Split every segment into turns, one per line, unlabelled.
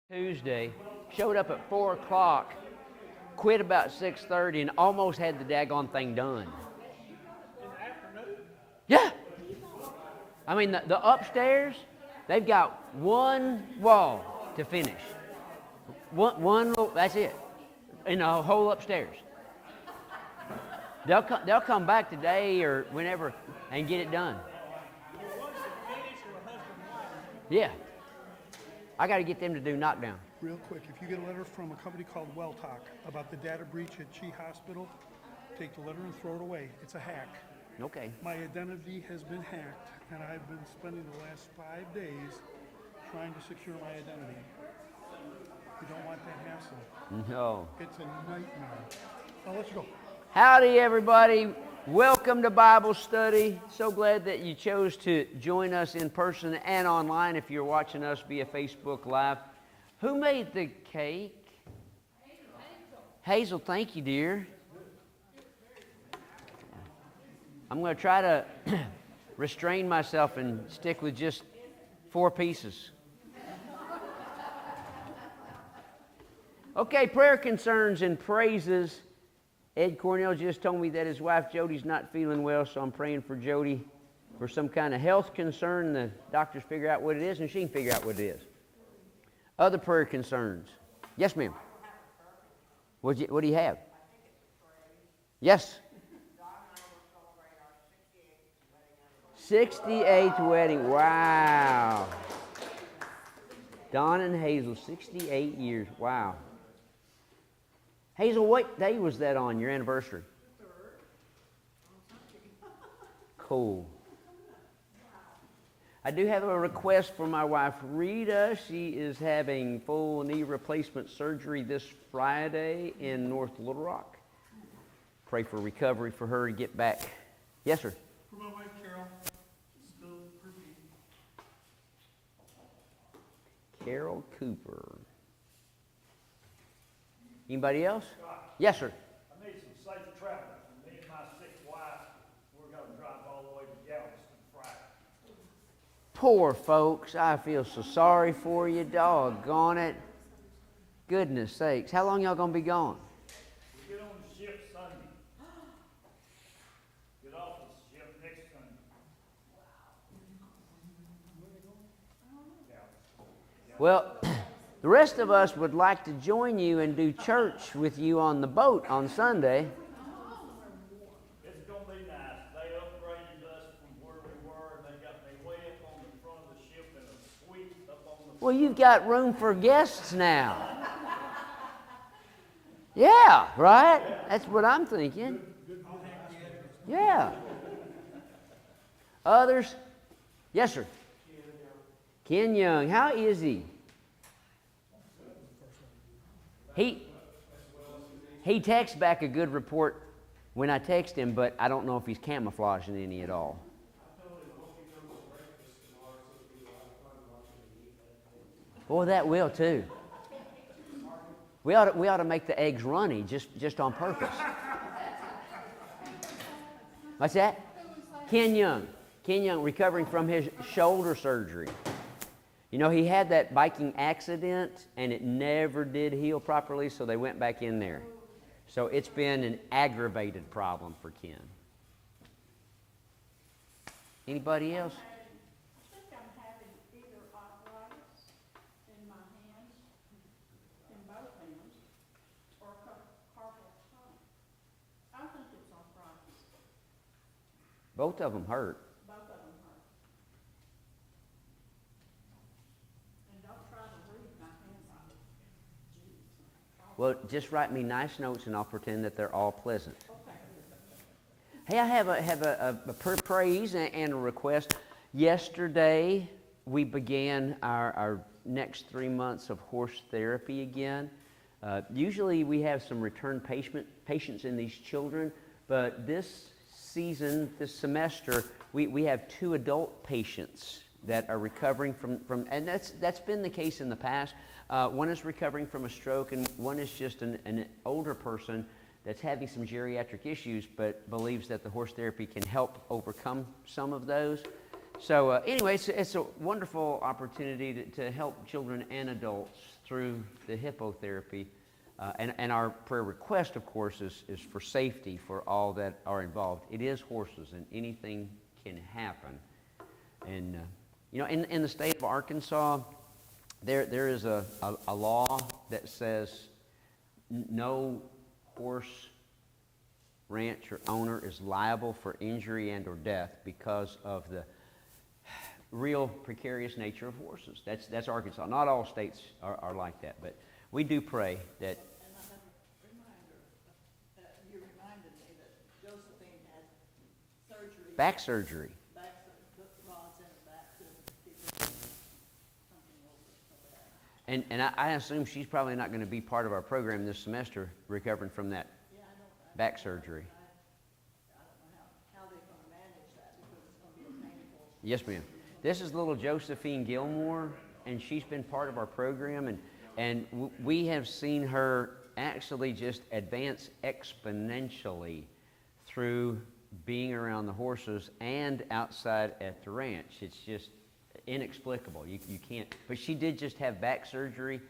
Tuesday, showed up at 4 o'clock, quit about 6:30, and almost had the daggone thing done.
In the afternoon?
Yeah. I mean, the upstairs, they've got one wall to finish. One, that's it, in the whole upstairs. They'll come back today or whenever and get it done. Yeah. I got to get them to do knockdown.
Real quick, if you get a letter from a company called WellTalk about the data breach at Chi Hospital, take the letter and throw it away. It's a hack.
Okay.
My identity has been hacked, and I've been spending the last 5 days trying to secure my identity. You don't want that hassle.
No.
It's a nightmare. I'll let you go.
Howdy, everybody. Welcome to Bible study. So glad that you chose to join us in person and online if you're watching us via Facebook Live. Who made the cake? Hazel, thank you, dear. I'm going to try to restrain myself and stick with just 4 pieces. Okay, prayer concerns and praises. Ed Cornell just told me that his wife Jody's not feeling well, so I'm praying for Jody for some kind of health concern. The doctors figure out what it is, and she can figure out what it is. Other prayer concerns. Yes, ma'am. What do you have? Yes. 68th wedding. Wow. Don and Hazel, 68 years. Wow. Hazel, what day was that on, your anniversary? 3rd. Cool. I do have a request for my wife, Rita. She is having full knee replacement surgery this Friday in North Little Rock. Pray for recovery for her to get back. Yes, sir.
For my wife, Carol, still repeat.
Carol Cooper. Anybody else? Yes, sir.
I need some safe travel. Me and my sick wife, we're going to drive all the way to Galveston Friday.
Poor folks. I feel so sorry for you. Doggone it. Goodness sakes. How long y'all going to be gone?
We get on the ship Sunday. Get off the ship next Sunday.
Well, the rest of us would like to join you and do church with you on the boat on Sunday.
It's going to be nice. They upgraded us from where we were. They got me way up on the front of the ship in a suite up on the...
Well, you've got room for guests now. Yeah, right? That's what I'm thinking. Yeah. Others? Yes, sir. Ken Young. How is he? He texts back a good report when I text him, but I don't know if he's camouflaging any at all. Boy, that will too. We ought to make the eggs runny just on purpose. What's that? Ken Young. Ken Young, recovering from his shoulder surgery. You know, he had that biking accident, and it never did heal properly, so they went back in there. So it's been an aggravated problem for Ken. Anybody else?
I think I'm having either arthritis in my hands, in both hands, or carpal tunnel. I think it's arthritis.
Both of them hurt.
Both of them hurt. And don't try to read my handwriting.
Well, just write me nice notes, and I'll pretend that they're all pleasant. Hey, I have a praise and a request. Yesterday, we began our next 3 months of horse therapy again. Usually, we have some return patients in these children, but this season, this semester, we have 2 adult patients that are recovering from and that's been the case in the past. One is recovering from a stroke, and one is just an older person that's having some geriatric issues, but believes that the horse therapy can help overcome some of those. So anyway, it's a wonderful opportunity to help children and adults through the hippotherapy. And our prayer request, of course, is for safety for all that are involved. It is horses, and anything can happen. And, in the state of Arkansas, there is a law that says no horse ranch or owner is liable for injury and or death because of the real precarious nature of horses. That's Arkansas. Not all states are like that, but we do pray that.
And I have a reminder, you reminded me that Josephine had surgery.
Back surgery.
Put rods in her back to keep her from something over so bad.
And I assume she's probably not going to be part of our program this semester, recovering from that
Yeah, I don't.
back surgery.
I don't know how they're gonna manage that because it's gonna be a painful.
Yes, ma'am. This is little Josephine Gilmore, and she's been part of our program, and we have seen her actually just advance exponentially through being around the horses and outside at the ranch. It's just inexplicable. You can't. But she did just have back surgery.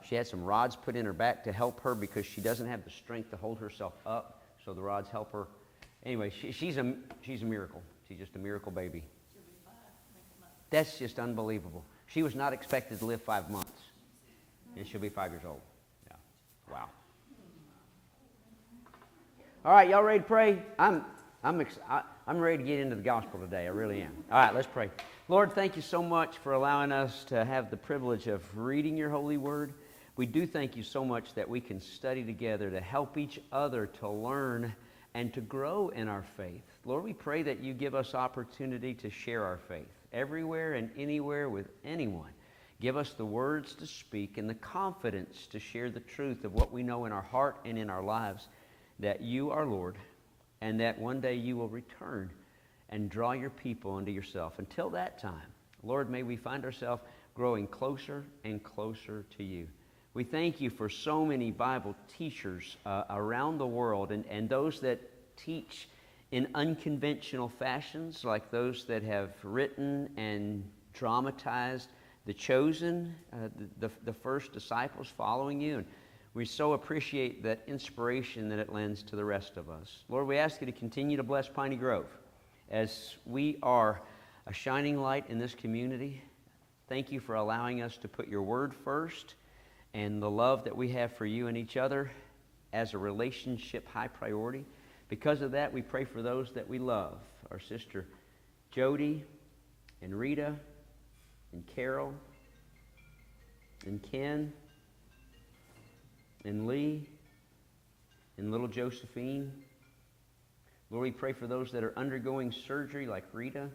She had some rods put in her back to help her because she doesn't have the strength to hold herself up, so the rods help her. Anyway, she's a miracle. She's just a miracle baby.
She'll be fine next month.
That's just unbelievable. She was not expected to live 5 months, and she'll be 5 years old. Yeah. Wow. All right, y'all ready to pray? I'm ready to get into the gospel today. I really am. All right, let's pray. Lord, thank you so much for allowing us to have the privilege of reading your holy word. We do thank you so much that we can study together to help each other to learn and to grow in our faith. Lord, we pray that you give us opportunity to share our faith everywhere and anywhere with anyone. Give us the words to speak and the confidence to share the truth of what we know in our heart and in our lives, that you are Lord, and that one day you will return and draw your people unto yourself. Until that time, Lord, may we find ourselves growing closer and closer to you. We thank you for so many Bible teachers around the world, and those that teach in unconventional fashions, like those that have written and dramatized The Chosen, the first disciples following you. And we so appreciate that inspiration that it lends to the rest of us. Lord, we ask you to continue to bless Piney Grove as we are a shining light in this community. Thank you for allowing us to put your word first and the love that we have for you and each other as a relationship high priority. Because of that, we pray for those that we love, our sister Jody and Rita and Carol and Ken and Lee and little Josephine. Lord, we pray for those that are undergoing surgery like Rita.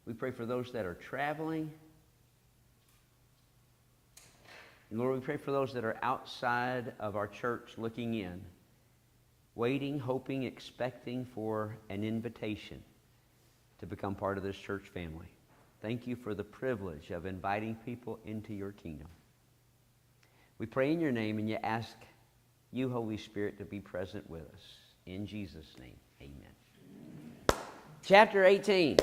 We pray for those that are traveling. And Lord, we pray for those that are outside of our church looking in, waiting, hoping, expecting for an invitation to become part of this church family. Thank you for the privilege of inviting people into your kingdom. We pray in your name, and you ask you, Holy Spirit, to be present with us. In Jesus' name, amen. Chapter 18.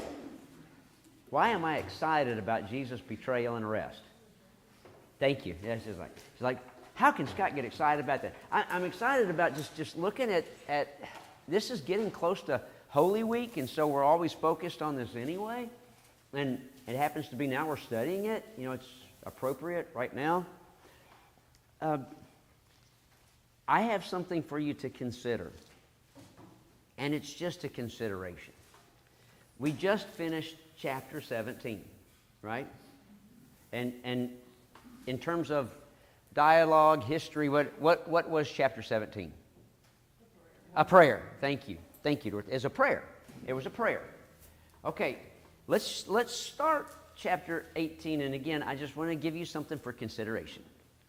Why am I excited about Jesus' betrayal and arrest? Thank you. Yeah, it's like, how can Scott get excited about that? I'm excited about just looking at this is getting close to Holy Week, and so we're always focused on this anyway. And it happens to be now we're studying it. It's appropriate right now. I have something for you to consider, and it's just a consideration. We just finished chapter 17, right? And in terms of dialogue, history, what was chapter 17? A prayer. Thank you, Dorothy. It's a prayer. It was a prayer. Okay, let's start chapter 18, and again, I just want to give you something for consideration.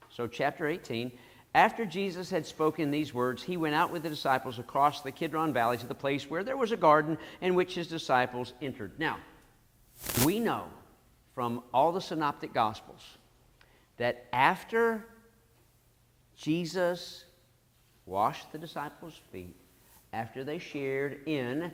So chapter 18, after Jesus had spoken these words, he went out with the disciples across the Kidron Valley to the place where there was a garden in which his disciples entered. Now, we know from all the synoptic gospels that after Jesus washed the disciples' feet, after they shared in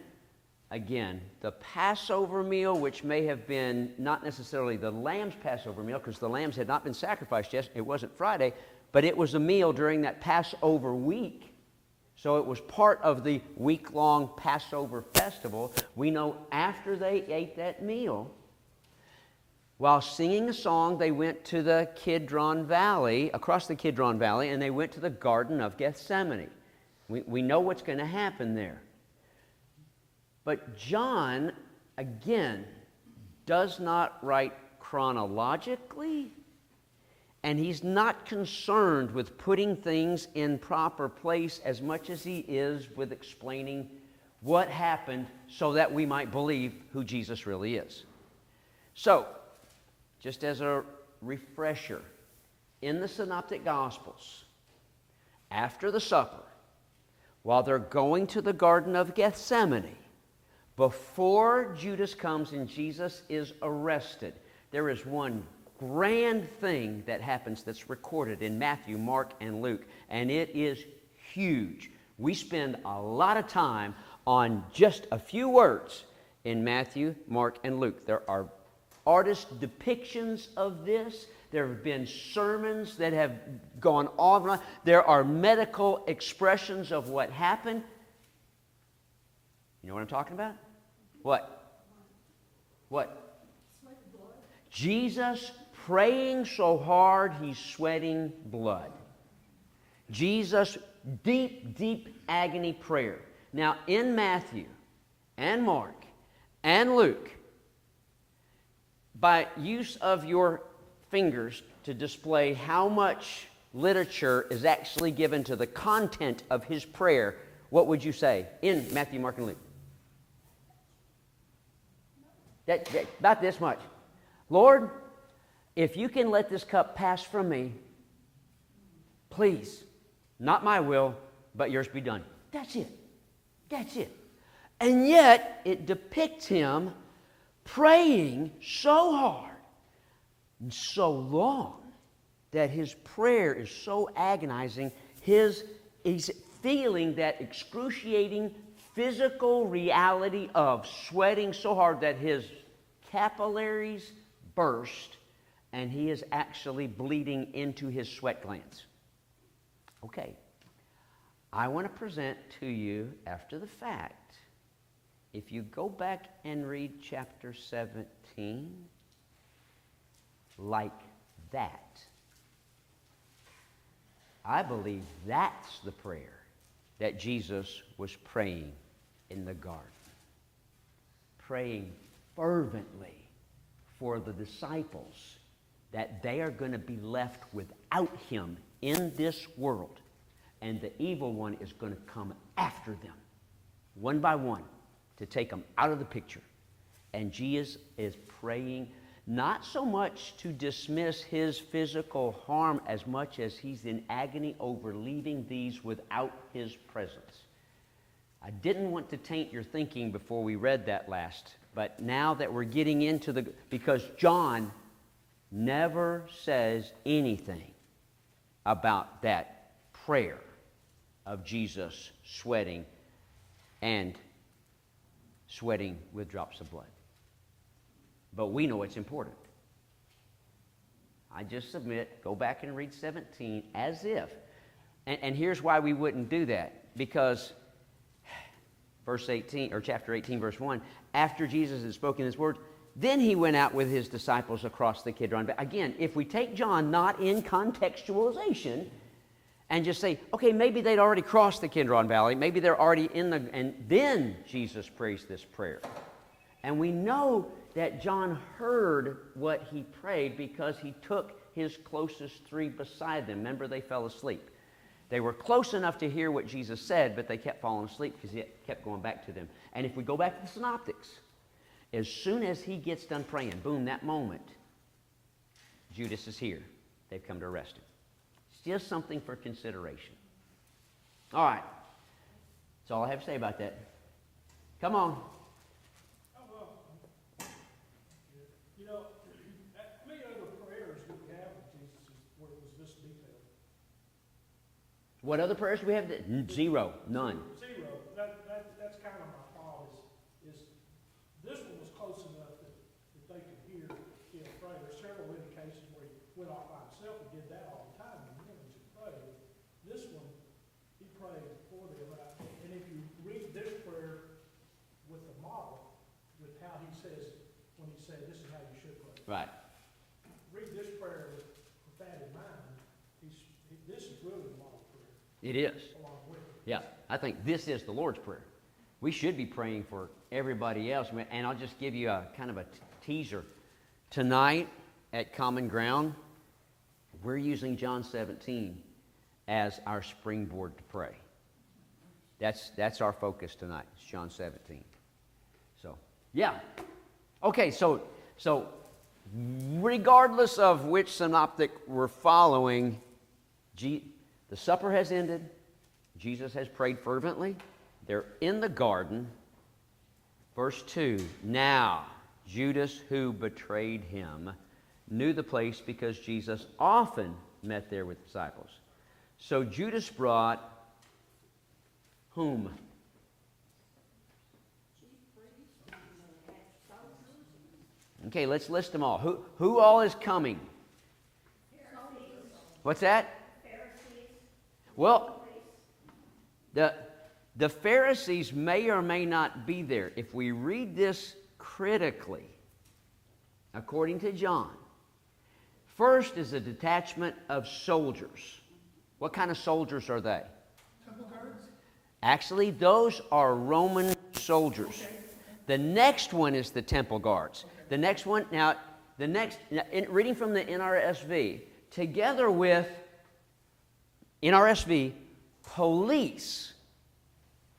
again, the Passover meal, which may have been not necessarily the lamb's Passover meal, because the lambs had not been sacrificed yet, it wasn't Friday, but it was a meal during that Passover week. So it was part of the week-long Passover festival. We know after they ate that meal, while singing a song, they went to the Kidron Valley, across the Kidron Valley, and they went to the Garden of Gethsemane. We know what's going to happen there. But John, again, does not write chronologically, and he's not concerned with putting things in proper place as much as he is with explaining what happened so that we might believe who Jesus really is. So, just as a refresher, in the Synoptic Gospels, after the supper, while they're going to the Garden of Gethsemane, before Judas comes and Jesus is arrested, there is one grand thing that happens that's recorded in Matthew, Mark, and Luke, and it is huge. We spend a lot of time on just a few words in Matthew, Mark, and Luke. There are artist depictions of this. There have been sermons that have gone on and on. There are medical expressions of what happened. You know what I'm talking about? What? What? Jesus praying so hard he's sweating blood. Jesus, deep, deep agony prayer. Now, in Matthew and Mark and Luke, by use of your fingers to display how much literature is actually given to the content of his prayer, what would you say in Matthew, Mark, and Luke? About this much. Lord, if you can let this cup pass from me, please, not my will, but yours be done. That's it. That's it. And yet, it depicts him praying so hard and so long that his prayer is so agonizing. He's feeling that excruciating physical reality of sweating so hard that his capillaries burst and he is actually bleeding into his sweat glands. Okay, I want to present to you after the fact, if you go back and read chapter 17, like that, I believe that's the prayer that Jesus was praying in the garden. Praying fervently for the disciples that they are going to be left without him in this world, and the evil one is going to come after them, one by one, to take them out of the picture. And Jesus is praying not so much to dismiss his physical harm as much as he's in agony over leaving these without his presence. I didn't want to taint your thinking before we read that last, but now that we're getting into because John never says anything about that prayer of Jesus sweating with drops of blood. But we know it's important. I just submit, go back and read 17 as if. And here's why we wouldn't do that. Because verse 18, or chapter 18, verse 1, after Jesus had spoken his words, then he went out with his disciples across the Kidron. But again, if we take John not in contextualization and just say, okay, maybe they'd already crossed the Kidron Valley, maybe they're already and then Jesus prays this prayer. And we know that John heard what he prayed because he took his closest three beside them. Remember, they fell asleep. They were close enough to hear what Jesus said, but they kept falling asleep because he kept going back to them. And if we go back to the Synoptics, as soon as he gets done praying, boom, that moment, Judas is here. They've come to arrest him. It's just something for consideration. All right. That's all I have to say about that. Come on.
You know, how many other prayers do we have of Jesus where it was this detailed?
What other prayers do we have? Zero. None.
Zero. That's kind of my thought is went off by himself and did that all the time, and he never should pray. This one, he prayed for them, and if you read this prayer with the model, with how he says, when he said, this is how you should pray.
Right.
Read this prayer with that in mind. This is really the model prayer,
It is.
along with it.
Yeah, I think this is the Lord's Prayer. We should be praying for everybody else. And I'll just give you a kind of a teaser. Tonight at Common Ground, we're using John 17 as our springboard to pray. That's our focus tonight. It's John 17. So, yeah. Okay, so regardless of which synoptic we're following, the supper has ended. Jesus has prayed fervently. They're in the garden. Verse 2, now Judas, who betrayed him, knew the place because Jesus often met there with disciples. So Judas brought whom? Okay, let's list them all. Who all is coming? What's that? Well, the Pharisees may or may not be there. If we read this critically, according to John, first is a detachment of soldiers. What kind of soldiers are they?
Temple guards?
Actually, those are Roman soldiers.
Okay.
The next one is the temple guards. The next one, reading from the NRSV, together with NRSV, police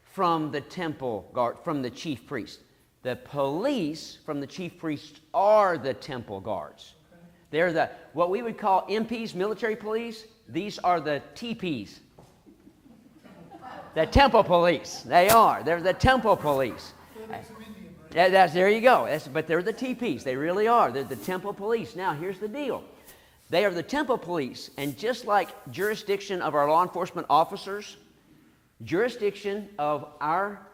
from the temple guard, from the chief priest. The police from the chief priests are the temple guards. They're what we would call MPs, military police. These are the TPs. The temple police. They are. They're the temple police. There you go. But they're the TPs. They really are. They're the temple police. Now, here's the deal. They are the temple police, and just like jurisdiction of our law enforcement officers, jurisdiction of our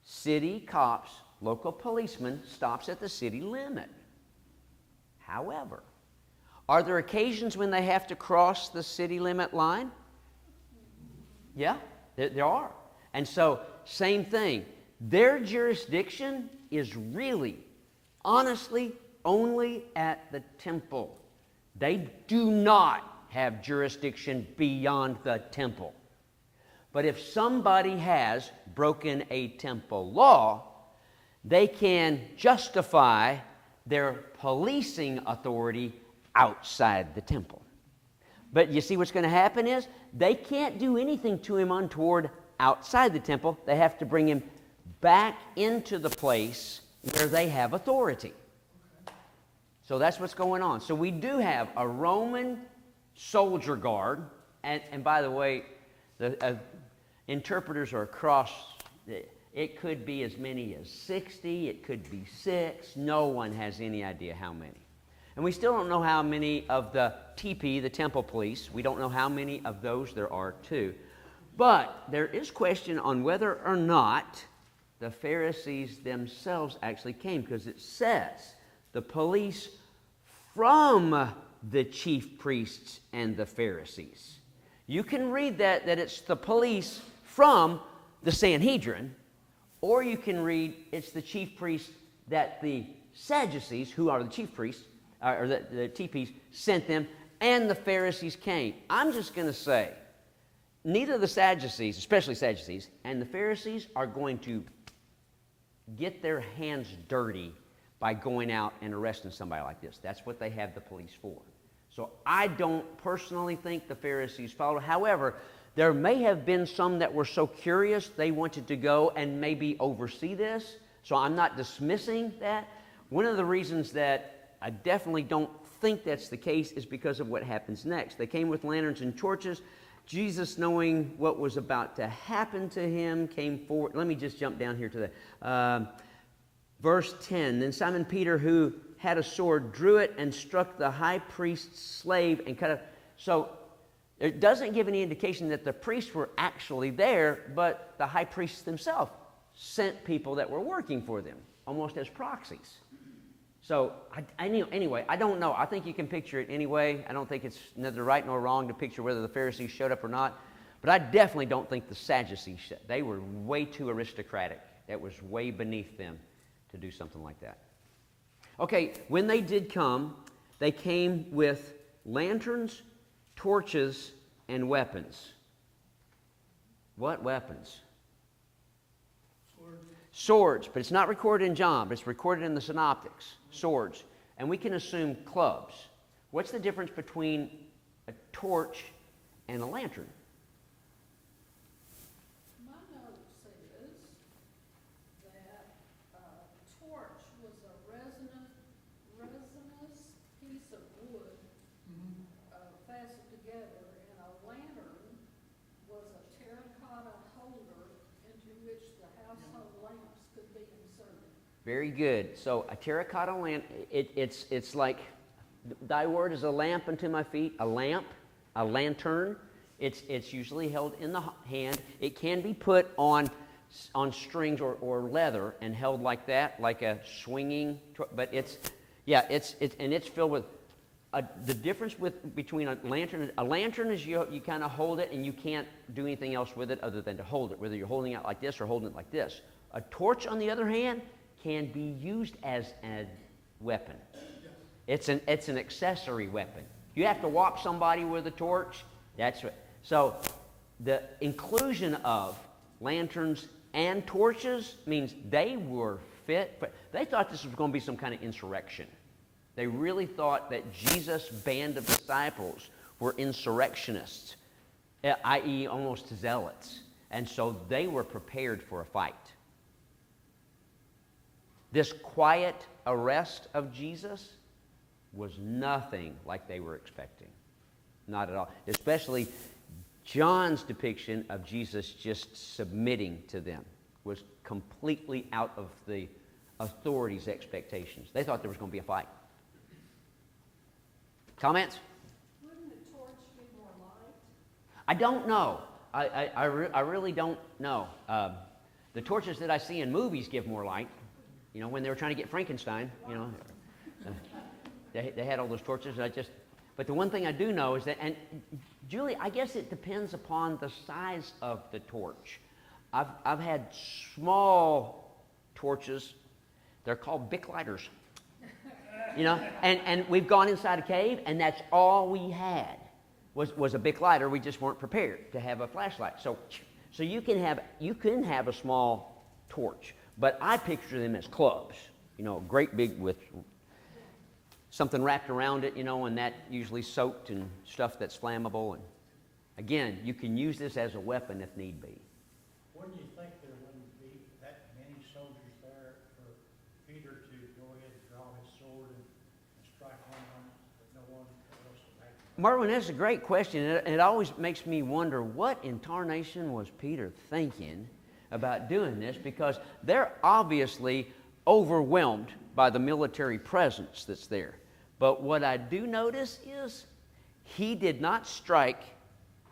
city cops, local policemen, stops at the city limit. However, are there occasions when they have to cross the city limit line? Yeah, there are. And so, same thing. Their jurisdiction is really, honestly, only at the temple. They do not have jurisdiction beyond the temple. But if somebody has broken a temple law, they can justify their policing authority outside the temple. But you see what's going to happen is they can't do anything to him untoward outside the temple. They have to bring him back into the place where they have authority. So that's what's going on. So we do have a Roman soldier guard, and by the way, the interpreters are across. It could be as many as 60. It could be 6. No one has any idea how many. And we still don't know how many of the TP, the temple police, we don't know how many of those there are too. But there is question on whether or not the Pharisees themselves actually came, because it says the police from the chief priests and the Pharisees. You can read that it's the police from the Sanhedrin, or you can read it's the chief priests that the Sadducees, who are the chief priests, or the TPs, sent them, and the Pharisees came. I'm just going to say, neither the Sadducees, especially Sadducees, and the Pharisees are going to get their hands dirty by going out and arresting somebody like this. That's what they have the police for. So I don't personally think the Pharisees followed. However, there may have been some that were so curious they wanted to go and maybe oversee this. So I'm not dismissing that. One of the reasons that I definitely don't think that's the case is because of what happens next. They came with lanterns and torches. Jesus, knowing what was about to happen to him, came forward. Let me just jump down here to the verse 10. Then Simon Peter, who had a sword, drew it and struck the high priest's slave and cut it. So it doesn't give any indication that the priests were actually there, but the high priests themselves sent people that were working for them, almost as proxies. So, anyway, I don't know. I think you can picture it anyway. I don't think it's neither right nor wrong to picture whether the Pharisees showed up or not. But I definitely don't think the Sadducees showed. They were way too aristocratic. That was way beneath them to do something like that. Okay, when they did come, they came with lanterns, torches, and weapons. What weapons? Swords, but it's not recorded in John, but it's recorded in the Synoptics. Swords. And we can assume clubs. What's the difference between a torch and a lantern?
My note says that torch was a resinous piece of wood fastened together, and a lantern was a terracotta holder into which the household lamps could be inserted.
Very good. So a terracotta lamp, it's like, thy word is a lamp unto my feet, a lamp, a lantern. It's usually held in the hand. It can be put on strings or leather and held like that, like a swinging, but it's filled with, the difference between a lantern is you kind of hold it and you can't do anything else with it other than to hold it, whether you're holding it like this or holding it like this. A torch, on the other hand, can be used as a weapon. It's an accessory weapon. You have to walk somebody with a torch. That's what. So the inclusion of lanterns and torches means they were fit. But they thought this was going to be some kind of insurrection. They really thought that Jesus' band of disciples were insurrectionists, i.e., almost zealots. And so they were prepared for a fight. This quiet arrest of Jesus was nothing like they were expecting. Not at all. Especially John's depiction of Jesus just submitting to them was completely out of the authorities' expectations. They thought there was going to be a fight. Comments?
Wouldn't the torch be more light?
I don't know. I really don't know. The torches that I see in movies give more light. You know, when they were trying to get Frankenstein, you know, they had all those torches. But the one thing I do know is that, and Julie, I guess it depends upon the size of the torch. I've had small torches. They're called Bic lighters. You know, and we've gone inside a cave, and that's all we had was a Bic lighter. We just weren't prepared to have a flashlight. So you can have a small torch, but I picture them as clubs. You know, great big with something wrapped around it. You know, and that usually soaked and stuff that's flammable. And again, you can use this as a weapon if need be.
Wouldn't you think there wouldn't be that many soldiers there for Peter to go ahead and draw his sword and strike one, but no one else would make it?
Marvin, that's a great question. It always makes me wonder, what in tarnation was Peter thinking about doing this? Because they're obviously overwhelmed by the military presence that's there. But what I do notice is he did not strike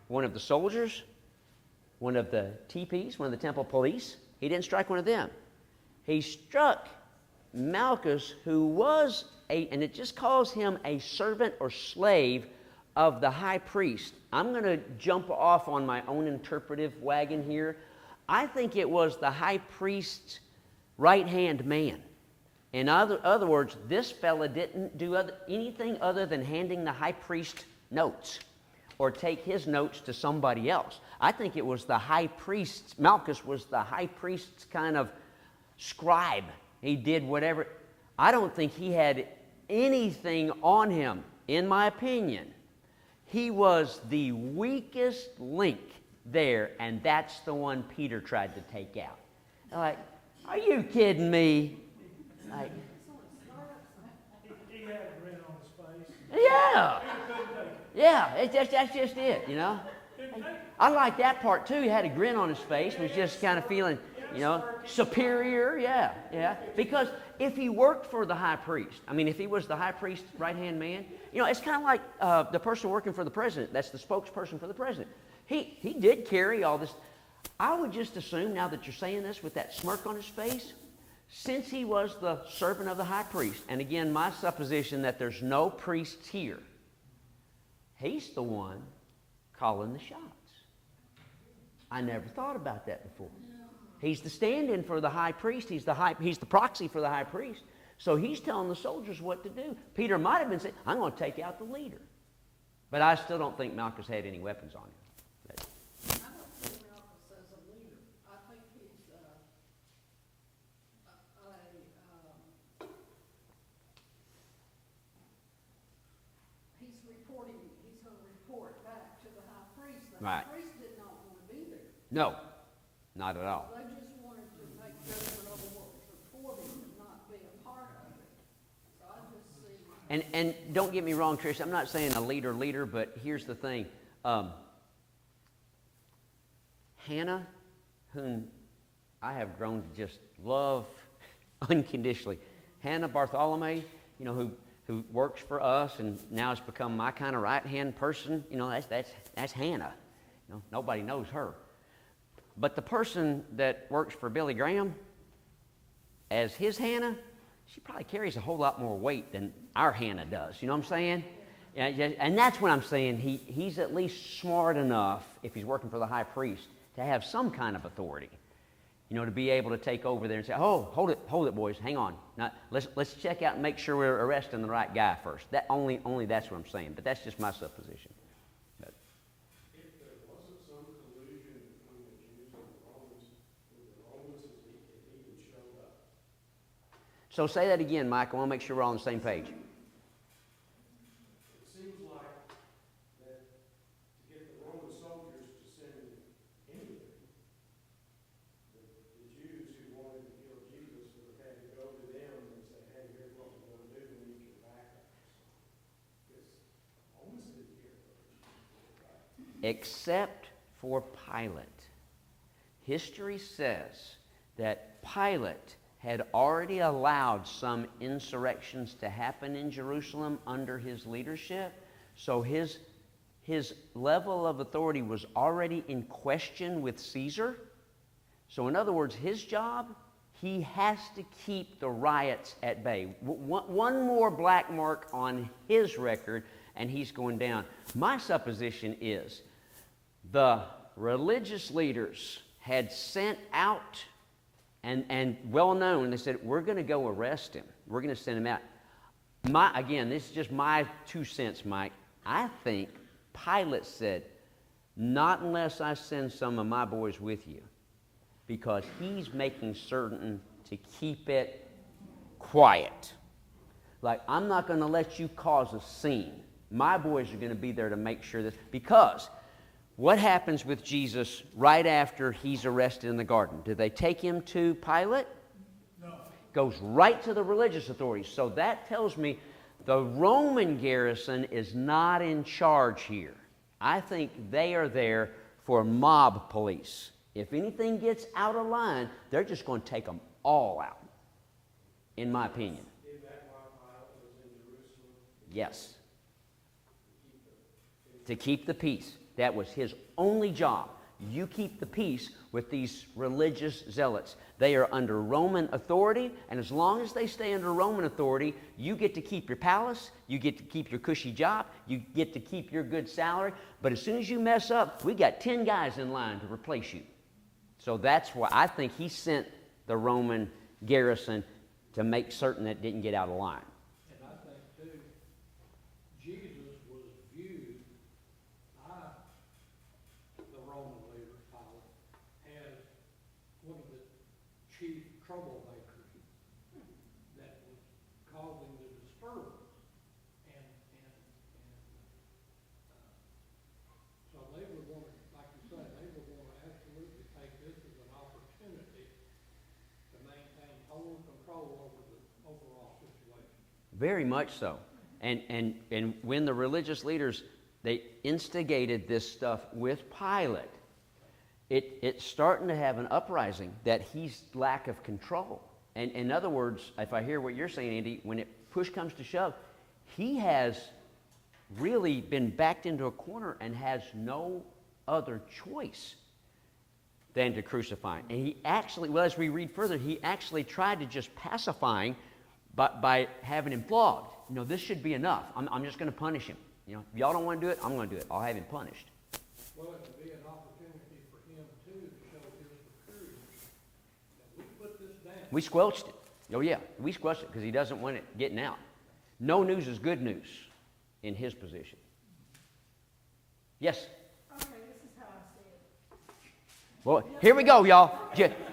one of the soldiers, one of the TPs, one of the temple police. He didn't strike one of them. He struck Malchus, who was and it just calls him a servant or slave of the high priest. I'm going to jump off on my own interpretive wagon here. I think it was the high priest's right-hand man. In other words, this fella didn't do anything other than handing the high priest notes or take his notes to somebody else. I think it was the high priest. Malchus was the high priest's kind of scribe. He did whatever. I don't think he had anything on him, in my opinion. He was the weakest link there, and that's the one Peter tried to take out. Like, are you kidding me? Like,
He had a grin on his face.
yeah,
He couldn't take it.
yeah. That's just it, you know. I like that part too. He had a grin on his face. Was just kind of feeling, you know, superior. Yeah. Because if he worked for the high priest, I mean, if he was the high priest's right-hand man, you know, it's kind of like the person working for the president. That's the spokesperson for the president. He did carry all this. I would just assume, now that you're saying this with that smirk on his face, since he was the servant of the high priest, and again, my supposition that there's no priests here, he's the one calling the shots. I never thought about that before. He's the stand-in for the high priest. He's the proxy for the high priest. So he's telling the soldiers what to do. Peter might have been saying, I'm going to take out the leader. But I still don't think Malchus had any weapons on him.
I don't see Malchus as a leader. I think he's reporting, he's going to report back to the high priest. The high
Right.
priest did not want to be there.
No, not at all.
They just wanted to make judgment over what was reported and not be a part of it. So I just see.
And don't get me wrong, Trish, I'm not saying a leader, but here's the thing. Hannah, whom I have grown to just love unconditionally. Hannah Bartholomew, who works for us and now has become my kind of right-hand person, that's Hannah. Nobody knows her. But the person that works for Billy Graham, as his Hannah, she probably carries a whole lot more weight than our Hannah does. You know what I'm saying? And that's what I'm saying. He's at least smart enough, if he's working for the high priest, to have some kind of authority. To be able to take over there and say, "Oh, hold it, boys, hang on. Now, let's check out and make sure we're arresting the right guy first." That only that's what I'm saying. But that's just my supposition. But,
if there wasn't some collusion between the Jews and the Romans, would the Romans have even showed up?
so say that again, Mike. I want to make sure we're all on the same page.
It seems like that to get the Roman soldiers to send anything, the Jews who wanted to kill Jesus would have had to go to them and say, "Hey, here's what we're going to do. We need your backup." Because Romans didn't care for it, right?
Except for Pilate. History says that Pilate had already allowed some insurrections to happen in Jerusalem under his leadership. So his level of authority was already in question with Caesar. So in other words, his job, he has to keep the riots at bay. One more black mark on his record, and he's going down. My supposition is the religious leaders had sent out, and well known, they said, "We're going to go arrest him. We're going to send him out." Again, this is just my 2 cents, Mike. I think Pilate said, "Not unless I send some of my boys with you," because he's making certain to keep it quiet. Like, I'm not going to let you cause a scene. My boys are going to be there to make sure that, because what happens with Jesus right after he's arrested in the garden? Do they take him to Pilate?
No.
Goes right to the religious authorities. So that tells me the Roman garrison is not in charge here. I think they are there for mob police. If anything gets out of line, they're just going to take them all out, in my opinion.
Is that why Pilate was in Jerusalem?
Yes. To keep the peace. That was his only job. You keep the peace with these religious zealots. They are under Roman authority, and as long as they stay under Roman authority, you get to keep your palace, you get to keep your cushy job, you get to keep your good salary, but as soon as you mess up, we got 10 guys in line to replace you. So that's why I think he sent the Roman garrison to make certain that it didn't get out of line.
And I think too, Jesus was viewed by the Roman leader, Pilate, as one of the chief troublemakers that was causing the disturbance. So they were going to, like you say, they were going to absolutely take this as an opportunity to maintain total control over the overall situation.
Very much so. And when the religious leaders, they instigated this stuff with Pilate, it's starting to have an uprising that he's lack of control. And in other words, if I hear what you're saying, Andy, when push comes to shove, he has really been backed into a corner and has no other choice than to crucify him. And he actually, well, as we read further, he actually tried to just pacify him by having him flogged. This should be enough. I'm just going to punish him. If y'all don't want to do it, I'm going to do it. I'll have him punished.
Well, it would be an opportunity for him, too, to show his maturity. Now, we put this down.
We squelched it. Oh, yeah, we squelched it because he doesn't want it getting out. No news is good news in his position. Yes?
Okay, this is how I see it.
Well, here we go, y'all.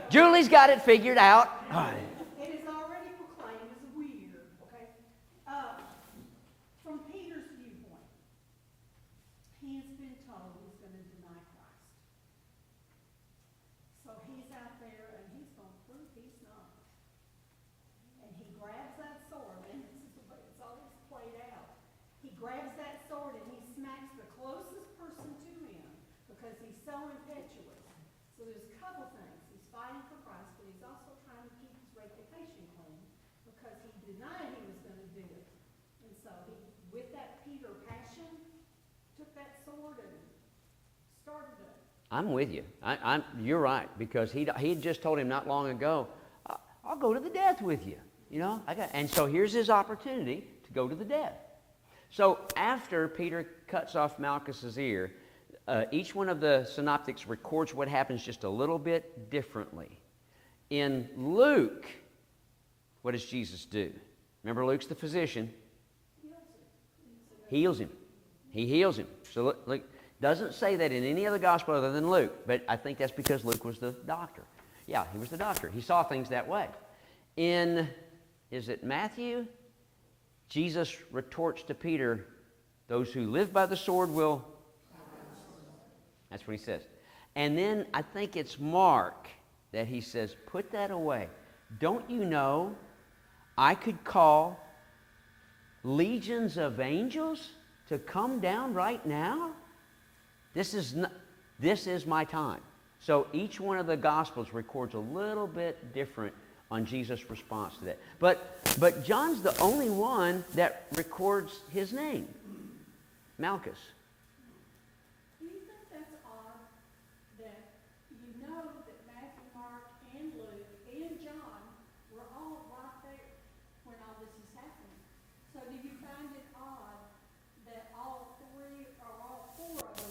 Julie's got it figured out.
It is already proclaimed as weird, okay? From Peter's viewpoint, he has been told he's going to deny Christ. So he's out there and he's going to prove he's not. And he grabs that sword, and this is the way it's always played out. He grabs that sword and he smacks the closest person to him because he's so impetuous. So there's a couple things. He's fighting for Christ, but he's also trying to keep his reputation clean because he denied he was going to do it. And so he, with that Peter passion, took that sword and started it.
I'm with you. You're right, because he just told him not long ago, I'll go to the death with you. And so here's his opportunity to go to the death. So after Peter cuts off Malchus's ear, each one of the synoptics records what happens just a little bit differently. In Luke, what does Jesus do? Remember, Luke's the physician. Heals him. He heals him. So look, doesn't say that in any other gospel other than Luke, but I think that's because Luke was the doctor. Yeah, he was the doctor. He saw things that way. In, is it Matthew? Jesus retorts to Peter, those who live by the sword will... That's what he says. And then I think it's Mark that he says, put that away. Don't you know I could call legions of angels to come down right now? This is my time. So each one of the Gospels records a little bit different on Jesus' response to that. But John's the only one that records his name, Malchus.
Do you think that's odd that you know that Matthew, Mark, and Luke, and John were all right there when all this is happening? So do you find it odd that all three or all four of them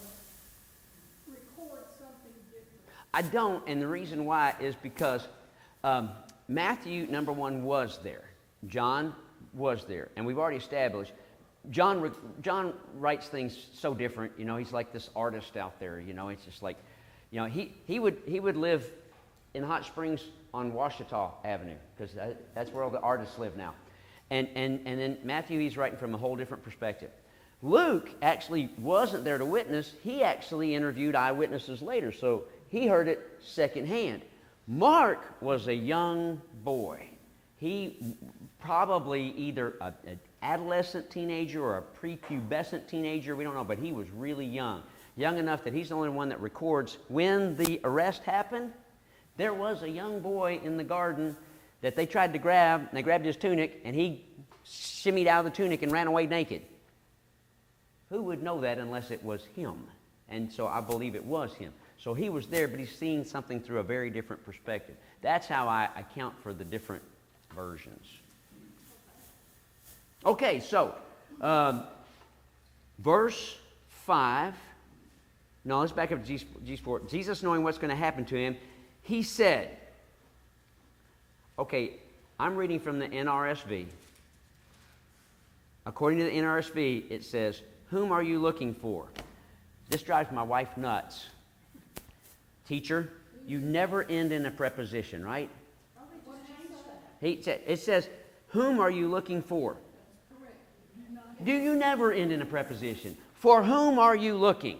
record something different?
I don't, and the reason why is because Matthew, number one, was there. John was there. And we've already established, John writes things so different. He's like this artist out there. It's just like, he would live in Hot Springs on Washita Avenue, because that's where all the artists live now. And then Matthew, he's writing from a whole different perspective. Luke actually wasn't there to witness. He actually interviewed eyewitnesses later, so he heard it secondhand. Mark was a young boy. He probably either an adolescent teenager or a prepubescent teenager, we don't know, but he was really young. Young enough that he's the only one that records when the arrest happened. There was a young boy in the garden that they tried to grab, and they grabbed his tunic, and he shimmied out of the tunic and ran away naked. Who would know that unless it was him? And so I believe it was him. So he was there, but he's seeing something through a very different perspective. That's how I account for the different versions. Okay, so verse 5. No, let's back up to G4. Jesus, knowing what's going to happen to him, he said, okay, I'm reading from the NRSV. According to the NRSV, it says, whom are you looking for? This drives my wife nuts. Teacher, you never end in a preposition, right? It says, whom are you looking for? Do you never end in a preposition? For whom are you looking?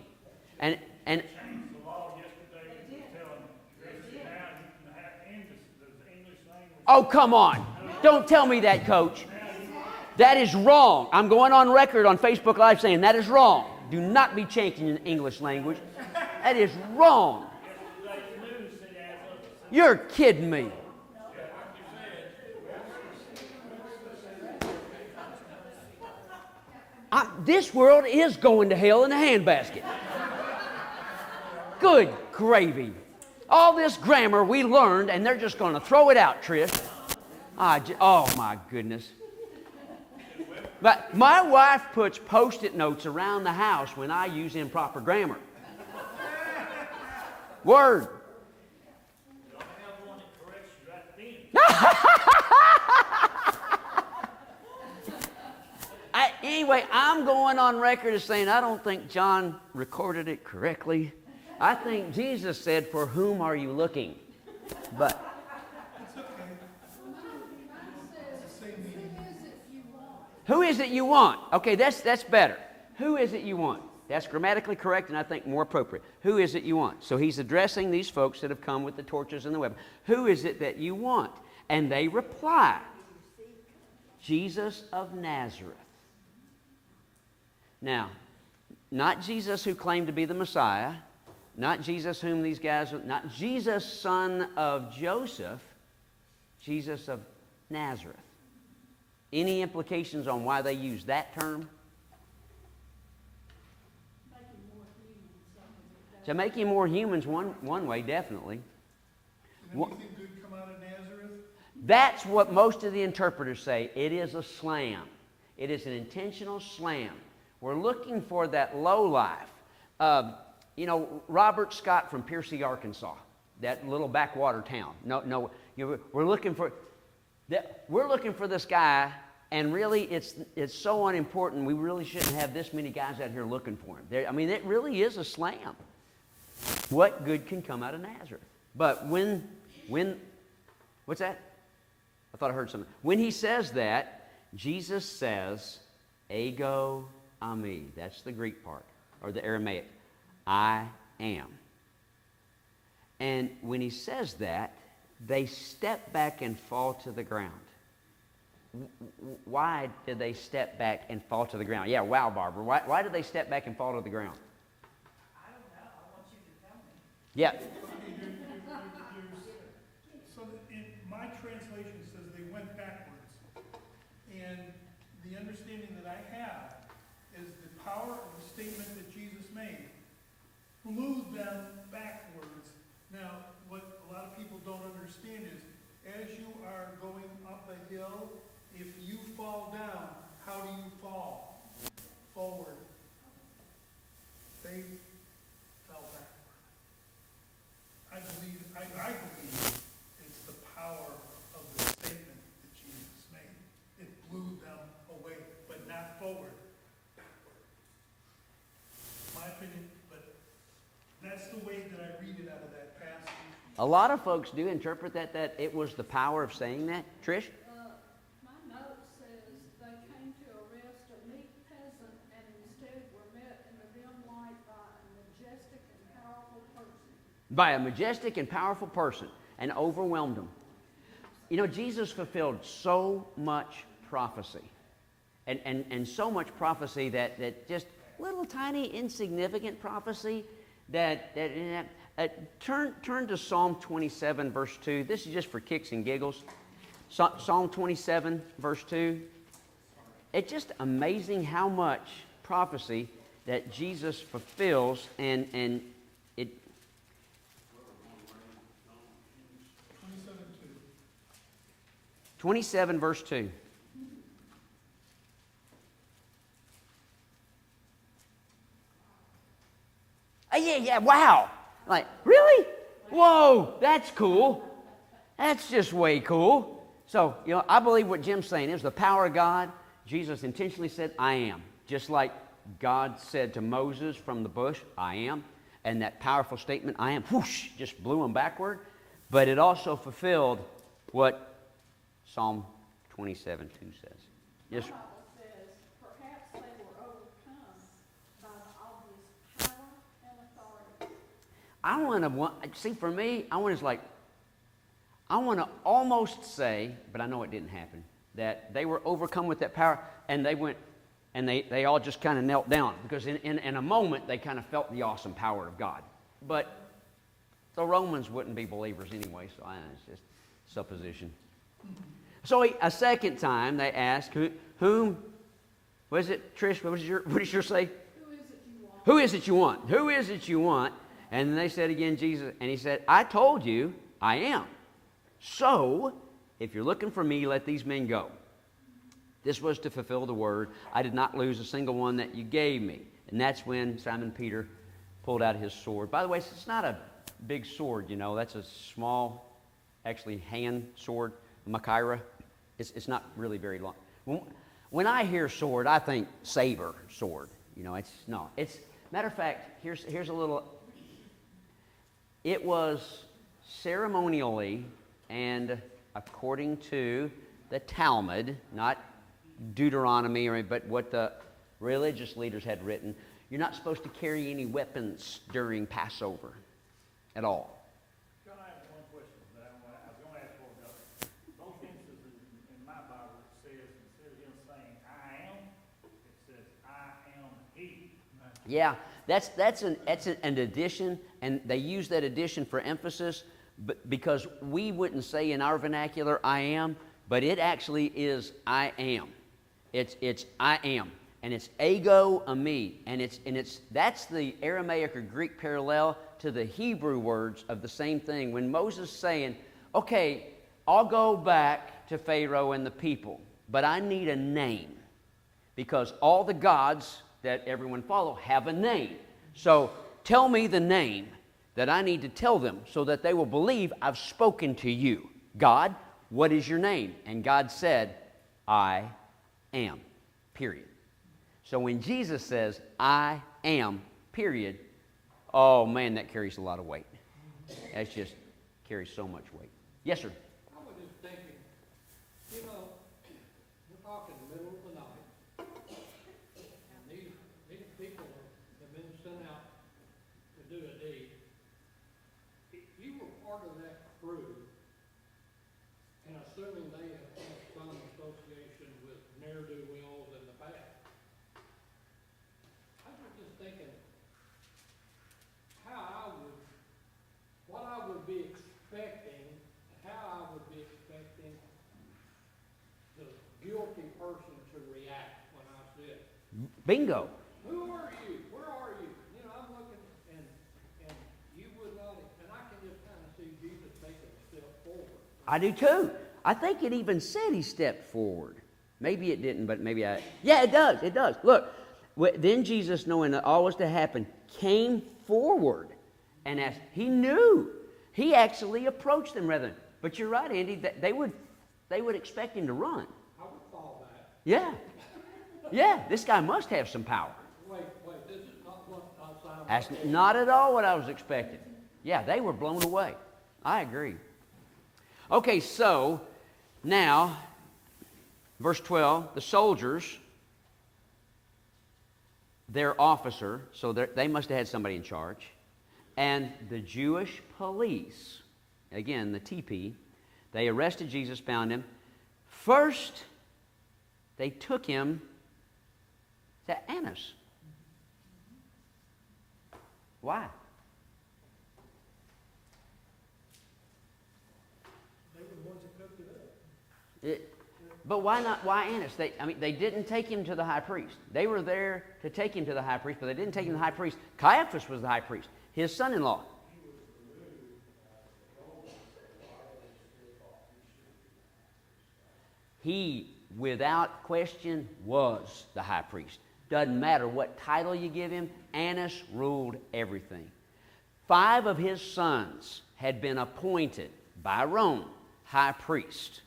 And
Changed the law yesterday to tell them, now you can have the English language.
oh, come on. Don't tell me that, Coach. That is wrong. I'm going on record on Facebook Live saying that is wrong. Do not be changing in the English language. That is wrong. You're kidding me. This world is going to hell in a handbasket. Good gravy. All this grammar we learned, and they're just going to throw it out, Trish. Oh, my goodness. But my wife puts Post-it notes around the house when I use improper grammar. Word.
You don't have one that corrects you right then.
Anyway, I'm going on record as saying I don't think John recorded it correctly. I think Jesus said, "For whom are you looking?" But who is it you want? Okay, that's better. Who is it you want? That's grammatically correct and I think more appropriate. Who is it you want? So he's addressing these folks that have come with the torches and the weapon. Who is it that you want? And they reply, Jesus of Nazareth. Now, not Jesus who claimed to be the Messiah, not Jesus whom these guys, not Jesus, son of Joseph, Jesus of Nazareth. Any implications on why they use that term? To make him more human's one way, definitely.
Did anything good come out of Nazareth?
That's what most of the interpreters say. It is a slam. It is an intentional slam. We're looking for that low life. Robert Scott from Piercy, Arkansas, that little backwater town. We're looking for this guy, and really it's so unimportant. We really shouldn't have this many guys out here looking for him. It really is a slam. What good can come out of Nazareth? But when what's that? I thought I heard something. When he says that, Jesus says, ego ami. That's the Greek part, or the Aramaic. I am. And when he says that, they step back and fall to the ground. Why did they step back and fall to the ground? Yeah, wow, Barbara. Why did they step back and fall to the ground?
I don't know, I want you to tell me.
Yeah.
So in my translation says they went backwards. And the understanding that I have is the power of the statement that Jesus made blew them backwards. Now, what a lot of people don't understand is, as you are going up a hill, if you fall down, how do you fall? Forward. They fell backward. I believe it's the power of the statement that Jesus made. It blew them away, but not forward, backward. My opinion, but that's the way that I read it out of that passage.
A lot of folks do interpret that it was the power of saying that. Trish?
My note says they came to arrest a meek peasant and instead were met in the dim light by a majestic and powerful person.
By a majestic and powerful person, and overwhelmed them. Jesus fulfilled so much prophecy. And so much prophecy that just little tiny insignificant prophecy turn to Psalm 27 verse 2. This is just for kicks and giggles. Psalm 27 verse 2. It's just amazing how much prophecy that Jesus fulfills, and it 27 verse 2. Yeah, wow. Like, really? Whoa, that's cool. That's just way cool. So, I believe what Jim's saying is the power of God. Jesus intentionally said, I am. Just like God said to Moses from the bush, I am. And that powerful statement, I am, whoosh, just blew him backward. But it also fulfilled what Psalm 27:2 says. Yes.
The Bible says, perhaps they were overcome by the obvious power and authority.
For me, I want to almost say, but I know it didn't happen, that they were overcome with that power, and they went, and they all just kind of knelt down, because in a moment, they kind of felt the awesome power of God. But the Romans wouldn't be believers anyway, so it's just supposition. So a second time, they asked, whom, what is it, Trish, what did your say?
Who is it you want?
Who is it you want? Who is it you want? And then they said again, Jesus, and he said, I told you I am. So, if you're looking for me, let these men go. This was to fulfill the word. I did not lose a single one that you gave me. And that's when Simon Peter pulled out his sword. By the way, it's not a big sword, you know. That's a small, actually hand sword, machaira. It's not really very long. When I hear sword, I think saber sword. You know, it's not. It's matter of fact. Here's a little. It was ceremonially and according to the Talmud, not Deuteronomy, but what the religious leaders had written. You're not supposed to carry any weapons during Passover at all.
John, I have one question that I was going to ask for God. Both instances in my Bible it says, instead of him saying I am, it says I am he.
Yeah, that's an addition, and they use that addition for emphasis, but because we wouldn't say in our vernacular I am, but it actually is I am. It's I am, and it's ego eimi, and that's the Aramaic or Greek parallel to the Hebrew words of the same thing. When Moses is saying, okay, I'll go back to Pharaoh and the people, but I need a name, because all the gods that everyone follow have a name. So tell me the name that I need to tell them so that they will believe I've spoken to you. God, what is your name? And God said, I am, period. So when Jesus says, I am, period, oh man, that carries a lot of weight. That just carries so much weight. Yes, sir.
I was just thinking, you know, we're talking the middle of the night, and these people have been sent out to do a deed. If you were part of that crew, and assuming they have had some association with ne'er-do-wells in the past, I was just thinking what I would be expecting, how I would be expecting the guilty person to react when I said,
Bingo.
who are you? Where are you? You know, I'm looking, and you would not, and I can just kind of see Jesus taking a step forward.
I do too. I think it even said he stepped forward. Maybe it didn't, but maybe yeah, it does. It does. Look, then Jesus, knowing that all was to happen, came forward and asked. He knew. He actually approached them rather than. But you're right, Andy. That they would expect him to run.
I would follow that.
Yeah. Yeah, this guy must have some power.
Wait, this is not what I was
That's not at all what I was expecting. Yeah, they were blown away. I agree. Okay, so now, verse 12, the soldiers, their officer, so they must have had somebody in charge, and the Jewish police, again, the TP, they arrested Jesus, found him. First, they took him to Annas. Why?
They were the ones that cooked it up.
But why not? Why Annas? They didn't take him to the high priest. They were there to take him to the high priest, but they didn't take him to the high priest. Caiaphas was the high priest, his son-in-law. He, without question, was the high priest. Doesn't matter what title you give him, Annas ruled everything. 5 of his sons had been appointed by Rome high priest.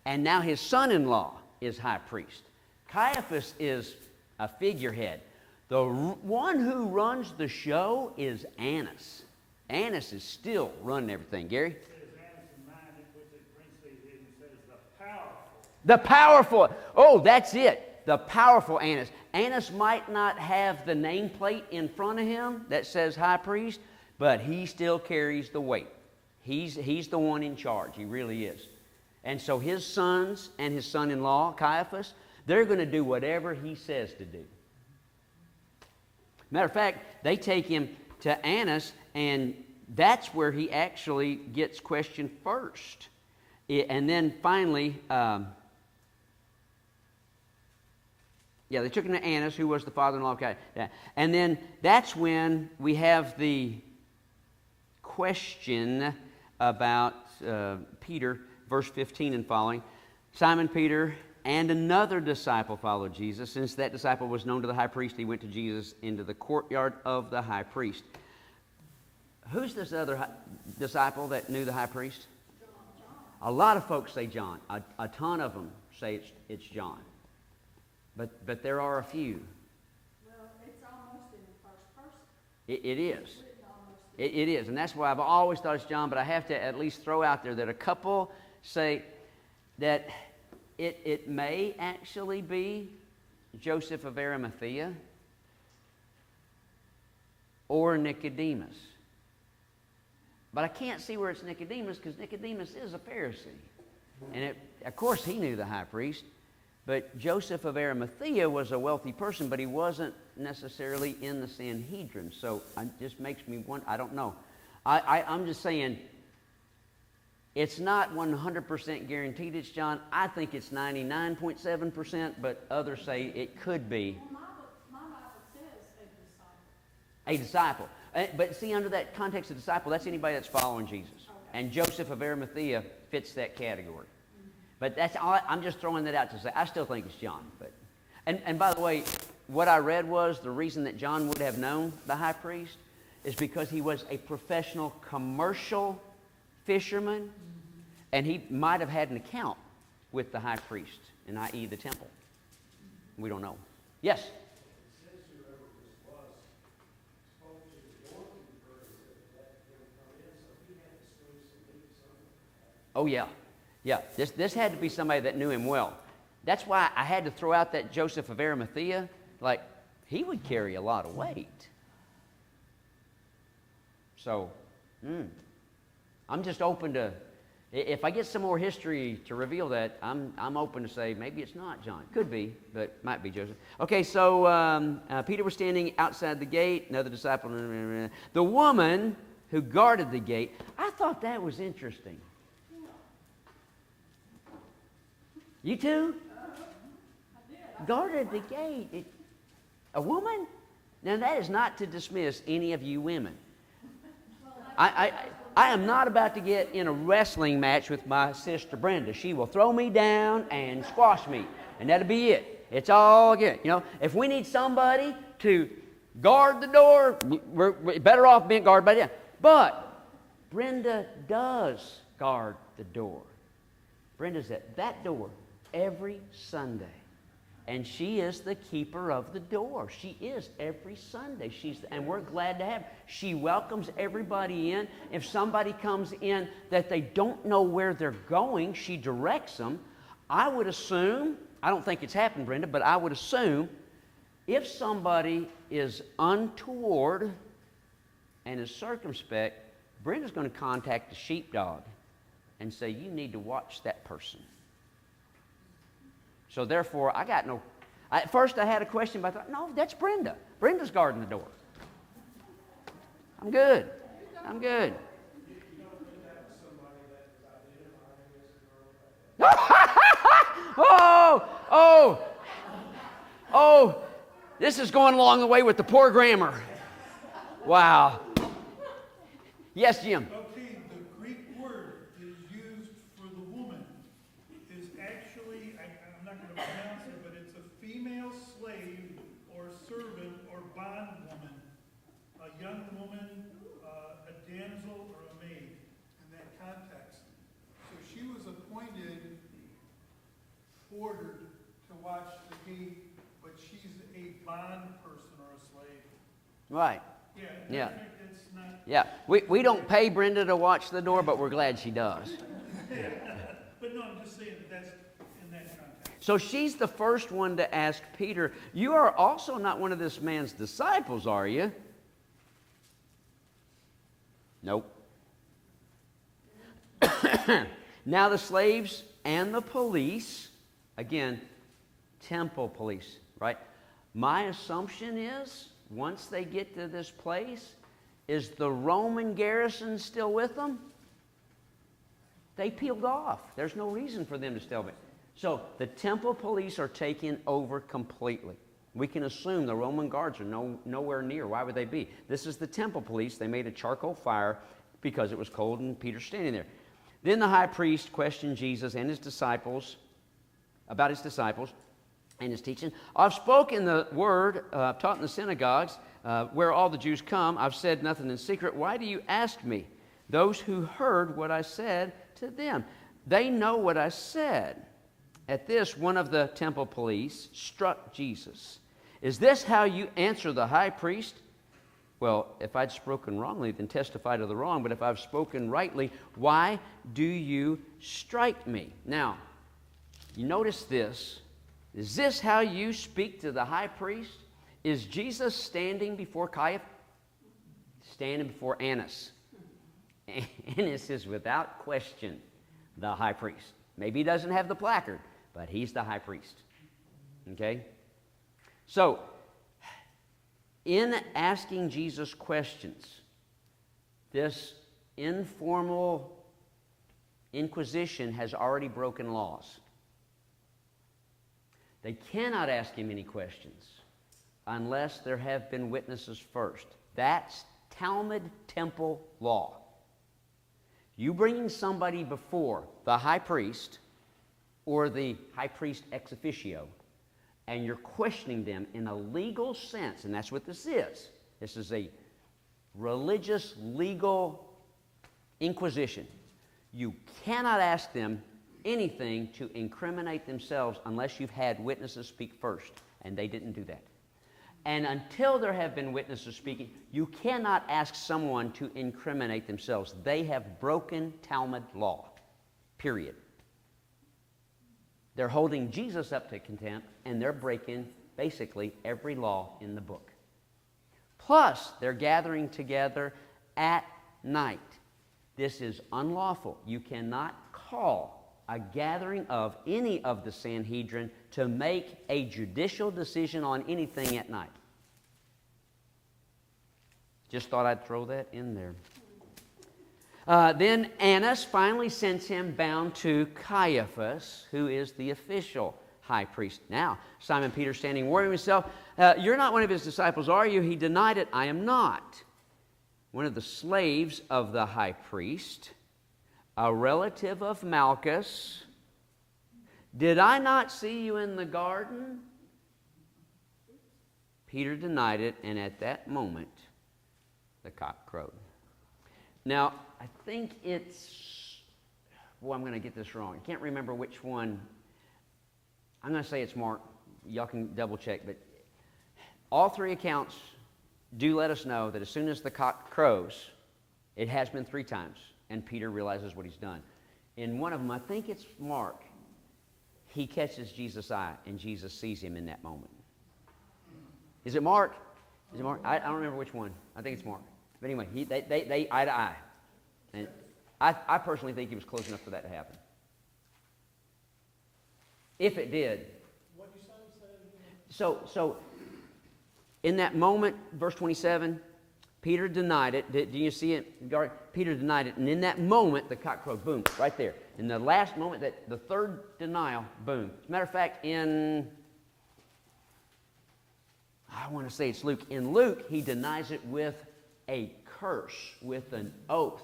And now his son-in-law is high priest. Caiaphas is a figurehead. The one who runs the show is Annas. Annas is still running everything. Gary?
It says Annas in 9, it puts it parentheses, it says the powerful.
The powerful. Oh, that's it. The powerful Annas. Annas might not have the nameplate in front of him that says high priest, but he still carries the weight. He's the one in charge. He really is. And so his sons and his son-in-law, Caiaphas, they're going to do whatever he says to do. Matter of fact, they take him to Annas, and that's where he actually gets questioned first. And then finally, Yeah, they took him to Annas, who was the father-in-law of Caiaphas. Yeah. And then that's when we have the question about Peter, verse 15 and following. Simon Peter and another disciple followed Jesus. Since that disciple was known to the high priest, he went to Jesus into the courtyard of the high priest. Who's this other disciple that knew the high priest? A lot of folks say John. A ton of them say it's John. But there are a few.
Well, it's almost in the first person.
It is.
Written almost in
It is. And that's why I've always thought it's John, but I have to at least throw out there that a couple say that it may actually be Joseph of Arimathea or Nicodemus. But I can't see where it's Nicodemus, because Nicodemus is a Pharisee. And of course he knew the high priest. But Joseph of Arimathea was a wealthy person, but he wasn't necessarily in the Sanhedrin. So it just makes me wonder. I don't know. I'm just saying it's not 100% guaranteed it's John. I think it's 99.7%, but others say it could be.
Well, my Bible says a disciple.
A disciple. But see, under that context of disciple, that's anybody that's following Jesus.
Okay.
And Joseph of Arimathea fits that category. But that's all, I'm just throwing that out to say, I still think it's John. But and by the way, what I read was the reason that John would have known the high priest is because he was a professional commercial fisherman, and he might have had an account with the high priest, and i.e. the temple. We don't know. Yes?
It says whoever this was spoke to the doorkeeper and said, let him come in, so he had to swing some meat somewhere.
Oh, yeah. Yeah, this had to be somebody that knew him well. That's why I had to throw out that Joseph of Arimathea. Like, he would carry a lot of weight. So, I'm just open to, if I get some more history to reveal that, I'm open to say maybe it's not John. Could be, but might be Joseph. Okay, so Peter was standing outside the gate. Another disciple. The woman who guarded the gate. I thought that was interesting. You too? Guarded the gate. A woman? Now that is not to dismiss any of you women. I am not about to get in a wrestling match with my sister Brenda. She will throw me down and squash me, and that'll be it. It's all good. You know, if we need somebody to guard the door, we're better off being guarded by them. But Brenda does guard the door. Brenda's at that door every Sunday. And she is the keeper of the door. She is every Sunday. And we're glad to have her. She welcomes everybody in. If somebody comes in that they don't know where they're going, she directs them. I would assume, I don't think it's happened, Brenda, but I would assume if somebody is untoward and is circumspect, Brenda's going to contact the sheepdog and say, you need to watch that person. So therefore, I got no... At first I had a question, but I thought, no, that's Brenda. Brenda's guarding the door. I'm good. I'm good. Oh, this is going along the way with the poor grammar. Wow. Yes, Jim.
Okay, the Greek word is used for the woman is actually, I'm not going to pronounce it, but it's a female slave or servant or bondwoman, a young woman, a damsel or a maid in that context. So she was appointed, ordered to watch the gate, but she's a bond person or a slave.
Right.
Yeah.
Yeah.
It's not.
Yeah. We don't pay Brenda to watch the door, but we're glad she does.
But no, I'm just saying that's in that context.
So she's the first one to ask Peter, you are also not one of this man's disciples, are you? Nope. Now the slaves and the police, again, temple police, right? My assumption is, once they get to this place, is the Roman garrison still with them? They peeled off. There's no reason for them to still be. So the temple police are taken over completely. We can assume the Roman guards are nowhere near. Why would they be? This is the temple police. They made a charcoal fire because it was cold and Peter's standing there. Then the high priest questioned Jesus and his disciples about his disciples and his teaching. I've spoken the word, taught in the synagogues where all the Jews come. I've said nothing in secret. Why do you ask me? Those who heard what I said to them, they know what I said. At this, one of the temple police struck Jesus. Is this how you answer the high priest? Well, if I'd spoken wrongly, then testify to the wrong. But if I've spoken rightly, why do you strike me? Now, you notice this. Is this how you speak to the high priest? Is Jesus standing before Caiaphas? Standing before Annas. Annas is without question the high priest. Maybe he doesn't have the placard, but he's the high priest. Okay? So, in asking Jesus questions, this informal inquisition has already broken laws. They cannot ask him any questions unless there have been witnesses first. That's Talmud temple law. You bringing somebody before the high priest or the high priest ex officio, and you're questioning them in a legal sense, and that's what this is. This is a religious, legal inquisition. You cannot ask them anything to incriminate themselves unless you've had witnesses speak first, and they didn't do that. And until there have been witnesses speaking, you cannot ask someone to incriminate themselves. They have broken Talmud law, period. They're holding Jesus up to contempt, and they're breaking basically every law in the book. Plus, they're gathering together at night. This is unlawful. You cannot call a gathering of any of the Sanhedrin to make a judicial decision on anything at night. Just thought I'd throw that in there. Then Annas finally sends him bound to Caiaphas, who is the official high priest. Now, Simon Peter standing worrying himself, you're not one of his disciples, are you? He denied it. I am not. One of the slaves of the high priest, a relative of Malchus. Did I not see you in the garden? Peter denied it, and at that moment, the cock crowed. Now, I think it's, I'm going to get this wrong. I can't remember which one. I'm going to say it's Mark. Y'all can double check, but all three accounts do let us know that as soon as the cock crows, it has been 3 times. And Peter realizes what he's done. In one of them, I think it's Mark, he catches Jesus' eye, and Jesus sees him in that moment. Is it Mark? Is it Mark? I don't remember which one. I think it's Mark. But anyway, they eye to eye. And I personally think he was close enough for that to happen. If it did.
What you say?
So in that moment, verse 27, Peter denied it. Do you see it? Peter denied it. And in that moment, the cock crowed. Boom, right there. In the last moment, the third denial, boom. As a matter of fact, I want to say it's Luke. In Luke, he denies it with a curse, with an oath.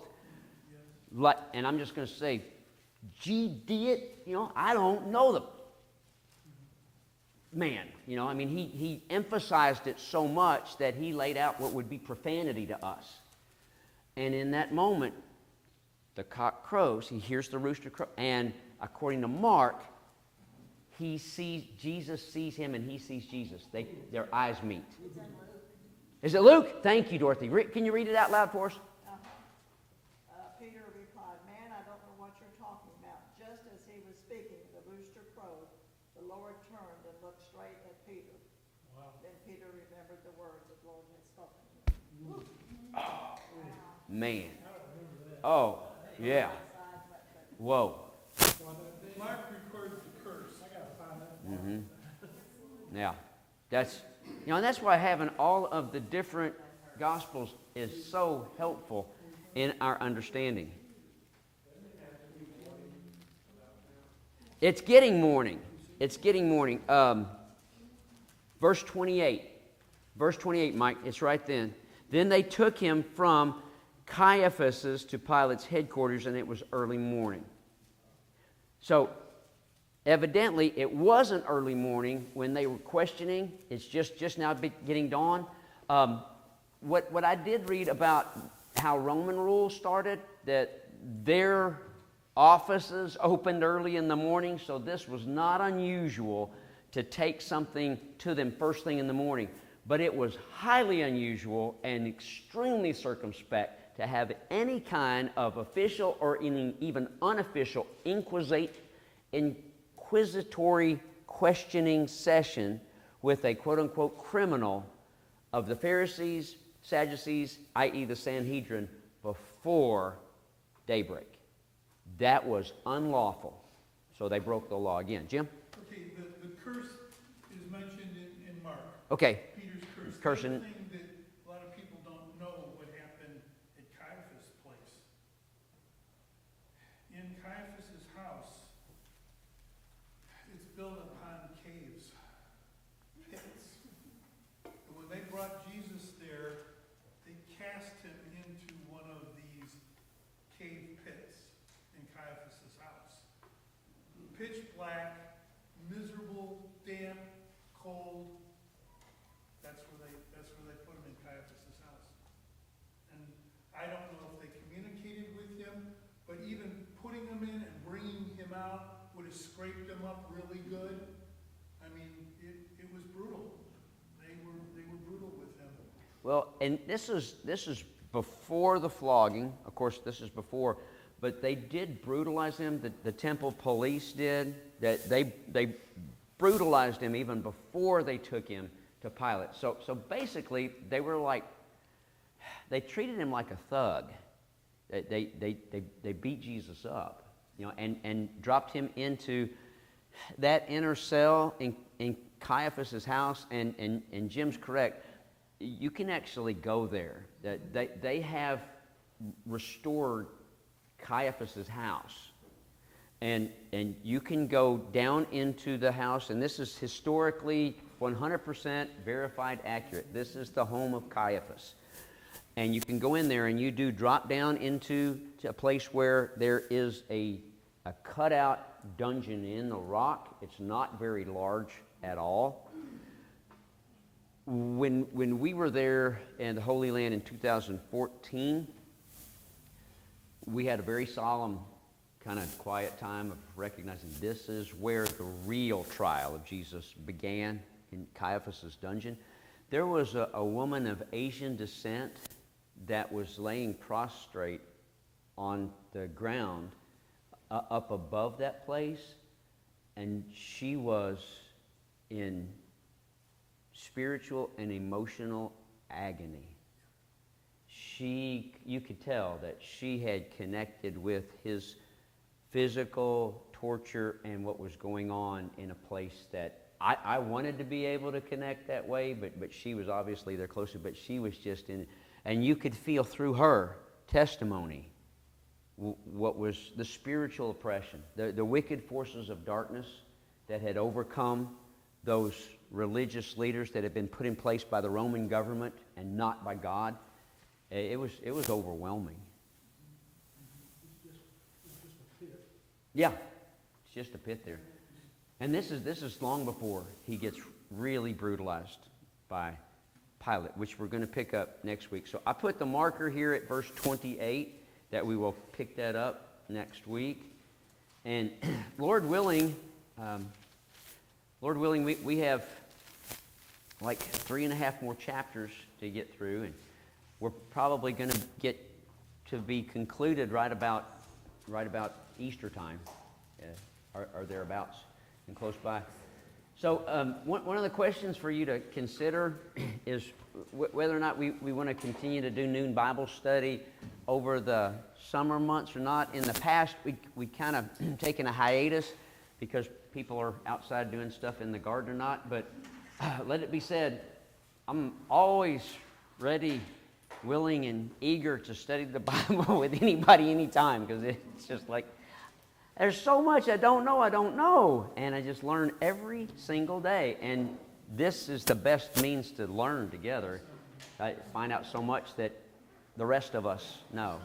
And I'm just going to say, gee, did, I don't know the man. He emphasized it so much that he laid out what would be profanity to us. And in that moment, the cock crows, he hears the rooster crow, and according to Mark, Jesus sees him and he sees Jesus. Their eyes meet. Is it Luke? Thank you, Dorothy. Can you read it out loud for us?
Peter replied, man, I don't know what you're talking about. Just as he was speaking, the rooster crowed. The Lord turned and looked straight at Peter.
Wow.
Then Peter remembered the words the Lord had spoken to him.
Oh, man. Oh, yeah. Whoa.
Mark records the curse. I gotta find that.
Mm-hmm. Yeah. And that's why having all of the different Gospels is so helpful in our understanding. It's getting morning. It's getting morning. Verse 28. Verse 28, Mike, it's right then. Then they took him from Caiaphas's to Pilate's headquarters, and it was early morning. So, evidently, it wasn't early morning when they were questioning. It's just now getting dawn. What I did read about how Roman rule started, that their offices opened early in the morning, so this was not unusual to take something to them first thing in the morning. But it was highly unusual and extremely circumspect to have any kind of official or even unofficial inquisitory questioning session with a quote-unquote criminal of the Pharisees, Sadducees, i.e. the Sanhedrin, before daybreak. That was unlawful. So they broke the law again. Jim?
Okay, the curse is mentioned in Mark.
Okay.
Peter's curse.
Cursing.
The other thing that a lot of people don't know what happened at Caiaphas' place. In Caiaphas' house, it's built upon caves, pits. And when they brought Jesus there, they cast him into one of these cave pits in Caiaphas' house. Pitch black, miserable, damp, cold. That's where they put him, in Caiaphas' house. And I don't know if they communicated with him, but even putting him in and bringing him out would have scraped him up really good. I mean, it was brutal. They were brutal with him.
Well, and this is before the flogging. Of course, this is before, but they did brutalize him. The temple police did. That they brutalized him even before they took him to Pilate. So basically, they treated him like a thug. They beat Jesus up, and dropped him into that inner cell in Caiaphas' house. And Jim's correct. You can actually go there. They have restored Caiaphas' house. And you can go down into the house, and this is historically 100% verified accurate. This is the home of Caiaphas. And you can go in there, and you do drop down into a place where there is a cutout dungeon in the rock. It's not very large at all. When we were there in the Holy Land in 2014, we had a very solemn kind of quiet time of recognizing this is where the real trial of Jesus began, in Caiaphas' dungeon. There was a woman of Asian descent that was laying prostrate on the ground up above that place, and she was in spiritual and emotional agony. You could tell that she had connected with his physical torture and what was going on in a place that I wanted to be able to connect that way, but she was obviously there closer, but she was just in, and you could feel through her testimony what was the spiritual oppression, the wicked forces of darkness that had overcome those religious leaders that had been put in place by the Roman government and not by God. It was overwhelming.
It's just a pit.
Yeah, it's just a pit there. And this is long before he gets really brutalized by Pilate, which we're going to pick up next week. So I put the marker here at verse 28 that we will pick that up next week. And Lord willing, we have like 3.5 more chapters to get through, and we're probably going to get to be concluded right about Easter time, or thereabouts, and close by. So one of the questions for you to consider is whether or not we want to continue to do noon Bible study over the summer months or not. In the past, we kind of taken a hiatus because people are outside doing stuff in the garden or not. But let it be said, I'm always ready, willing, and eager to study the Bible with anybody, anytime, because it's just like, There's so much I don't know. And I just learn every single day. And this is the best means to learn together. I find out so much that the rest of us know.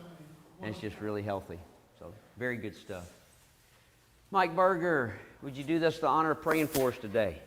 And it's just really healthy. So, very good stuff. Mike Berger, would you do us the honor of praying for us today?